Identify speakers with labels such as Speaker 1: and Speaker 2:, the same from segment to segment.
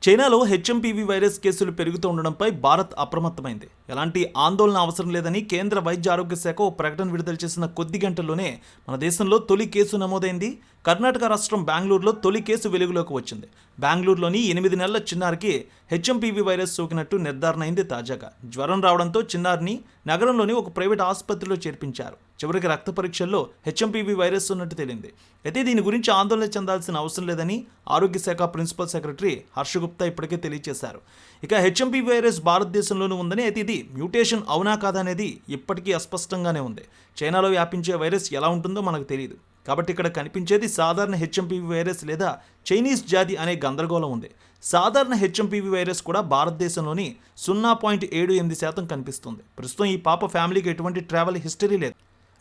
Speaker 1: చైనాలో HMPV virus కేసులు పెరుగుతూ ఉండడంపై భారత్ అప్రమత్తమైంది. ఎలాంటి ఆందోళన అవసరం లేదని కేంద్ర వైద్య ఆరోగ్య శాఖ ఓ ప్రకటన విడుదల చేసిన కొద్ది గంటల్లోనే మన దేశంలో తొలి కేసు నమోదైంది. కర్ణాటక రాష్ట్రం బెంగళూరులో తొలి కేసు వెలుగులోకి వచ్చింది. బెంగళూరులోని 8 నెలల చిన్నారికి హెచ్ఎంపీవీ వైరస్ సోకినట్టు నిర్ధారణ అయింది. తాజాగా జ్వరం రావడంతో చిన్నారిని నగరంలోని ఒక ప్రైవేట్ ఆసుపత్రిలో చేర్పించారు. చివరికి రక్త పరీక్షల్లో హెచ్ఎంపీవీ వైరస్ ఉన్నట్టు తేలింది. అయితే దీని గురించి ఆందోళన చెందాల్సిన అవసరం లేదని ఆరోగ్య శాఖ ప్రిన్సిపల్ సెక్రటరీ హర్షగుప్తా ఇప్పటికే తెలియజేశారు. ఇక హెచ్ఎంపీవీ వైరస్ భారతదేశంలోనూ ఉందని, అయితే ఇది మ్యూటేషన్ అవునా కాదా అనేది ఇప్పటికీ అస్పష్టంగానే ఉంది. చైనాలో వ్యాపించే వైరస్ ఎలా ఉంటుందో మనకు తెలియదు. కాబట్టి ఇక్కడ కనిపించేది సాధారణ హెచ్ఎంపీవీ వైరస్ లేదా చైనీస్ జాతి అనే గందరగోళం ఉంది. సాధారణ హెచ్ఎంపీవీ వైరస్ కూడా భారతదేశంలోని 0.78% కనిపిస్తుంది. ప్రస్తుతం ఈ పాప ఫ్యామిలీకి ఎటువంటి ట్రావెల్ హిస్టరీ లేదు.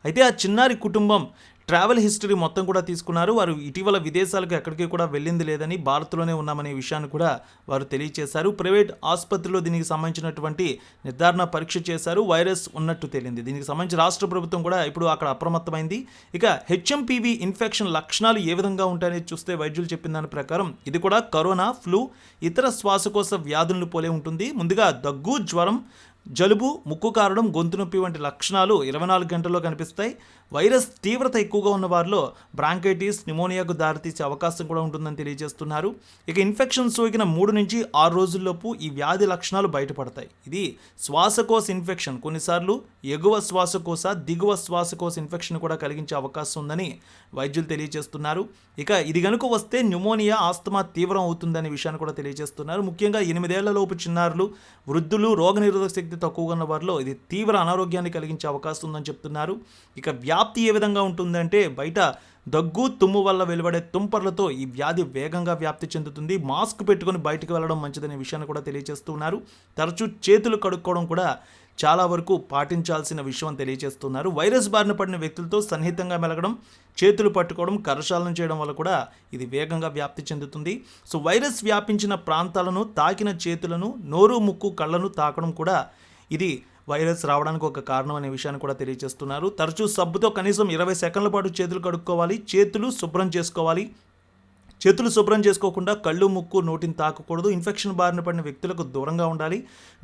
Speaker 1: అయితే ఆ చిన్నారి కుటుంబం ట్రావెల్ హిస్టరీ మొత్తం కూడా తీసుకున్నారు. వారు ఇటీవల విదేశాలకు ఎక్కడికి కూడా వెళ్ళింది లేదని, భారత్లోనే ఉన్నామనే విషయాన్ని కూడా వారు తెలియజేశారు. ప్రైవేట్ ఆసుపత్రిలో దీనికి సంబంధించినటువంటి నిర్ధారణ పరీక్ష చేశారు. వైరస్ ఉన్నట్టు తేలింది. దీనికి సంబంధించి రాష్ట్ర ప్రభుత్వం కూడా ఇప్పుడు అక్కడ అప్రమత్తమైంది. ఇక హెచ్ఎంపీవీ ఇన్ఫెక్షన్ లక్షణాలు ఏ విధంగా ఉంటాయని చూస్తే వైద్యులు చెప్పిన దాని ప్రకారం ఇది కూడా కరోనా, ఫ్లూ, ఇతర శ్వాసకోశ వ్యాధులను పోలే ఉంటుంది. ముందుగా దగ్గు, జ్వరం, జలుబు, ముక్కు కారడం, గొంతు నొప్పి వంటి లక్షణాలు 24 గంటల్లో కనిపిస్తాయి. వైరస్ తీవ్రత ఎక్కువగా ఉన్న వారిలో బ్రాంకైటిస్, న్యూమోనియాకు దారితీసే అవకాశం కూడా ఉంటుందని తెలియజేస్తున్నారు. ఇక ఇన్ఫెక్షన్ సోకిన 3 నుంచి 6 రోజుల్లోపు ఈ వ్యాధి లక్షణాలు బయటపడతాయి. ఇది శ్వాసకోశ ఇన్ఫెక్షన్, కొన్నిసార్లు ఎగువ శ్వాసకోశ, దిగువ శ్వాసకోశ ఇన్ఫెక్షన్ కూడా కలిగించే అవకాశం ఉందని వైద్యులు తెలియజేస్తున్నారు. ఇక ఇది కనుక వస్తే న్యూమోనియా, ఆస్తమా తీవ్రం అవుతుందనే విషయాన్ని కూడా తెలియజేస్తున్నారు. ముఖ్యంగా 8 ఏళ్లలోపు చిన్నారులు, వృద్ధులు, రోగనిరోధక శక్తి తక్కువగా ఉన్న వారిలో ఇది తీవ్ర అనారోగ్యాన్ని కలిగించే అవకాశం ఉందని చెప్తున్నారు. ఇక వ్యాప్తి ఏ విధంగా ఉంటుందంటే బయట దగ్గు, తుమ్ము వల్ల వెలువడే తుంపర్లతో ఈ వ్యాధి వేగంగా వ్యాప్తి చెందుతుంది. మాస్క్ పెట్టుకొని బయటకు వెళ్ళడం మంచిదనే విషయాన్ని కూడా తెలియజేస్తున్నారు. తరచూ చేతులు కడుక్కోవడం కూడా చాలా వరకు పాటించాల్సిన విషయం అని తెలియజేస్తున్నారు. వైరస్ బారిన పడిన వ్యక్తులతో సన్నిహితంగా మెలగడం, చేతులు పట్టుకోవడం, కరచాలనం చేయడం వల్ల కూడా ఇది వేగంగా వ్యాప్తి చెందుతుంది. సో వైరస్ వ్యాపించిన ప్రాంతాలను తాకిన చేతులను, నోరు, ముక్కు, కళ్ళను తాకడం కూడా ఇది వైరస్ రావడానికి ఒక కారణం అనే విషయాన్ని కూడా తెలియజేస్తున్నారు. తరచూ సబ్బుతో కనీసం 20 సెకండ్ల పాటు చేతులు కడుక్కోవాలి. చేతులు శుభ్రం చేసుకోవాలి. చేతులు శుభ్రం చేసుకోకుండా కళ్ళు, ముక్కు, నోటిని తాకకూడదు. ఇన్ఫెక్షన్ బారిన పడిన వ్యక్తులకు దూరంగా ఉండాలి.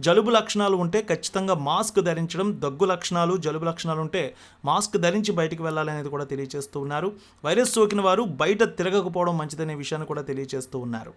Speaker 1: జలుబు లక్షణాలు ఉంటే ఖచ్చితంగా మాస్క్ ధరించడం, దగ్గు లక్షణాలు, జలుబు లక్షణాలు ఉంటే మాస్క్ ధరించి బయటికి వెళ్ళాలి అనేది కూడా తెలియజేస్తూ ఉన్నారు. వైరస్ సోకిన వారు బయట తిరగకపోవడం మంచిదనే విషయాన్ని కూడా తెలియజేస్తూ ఉన్నారు.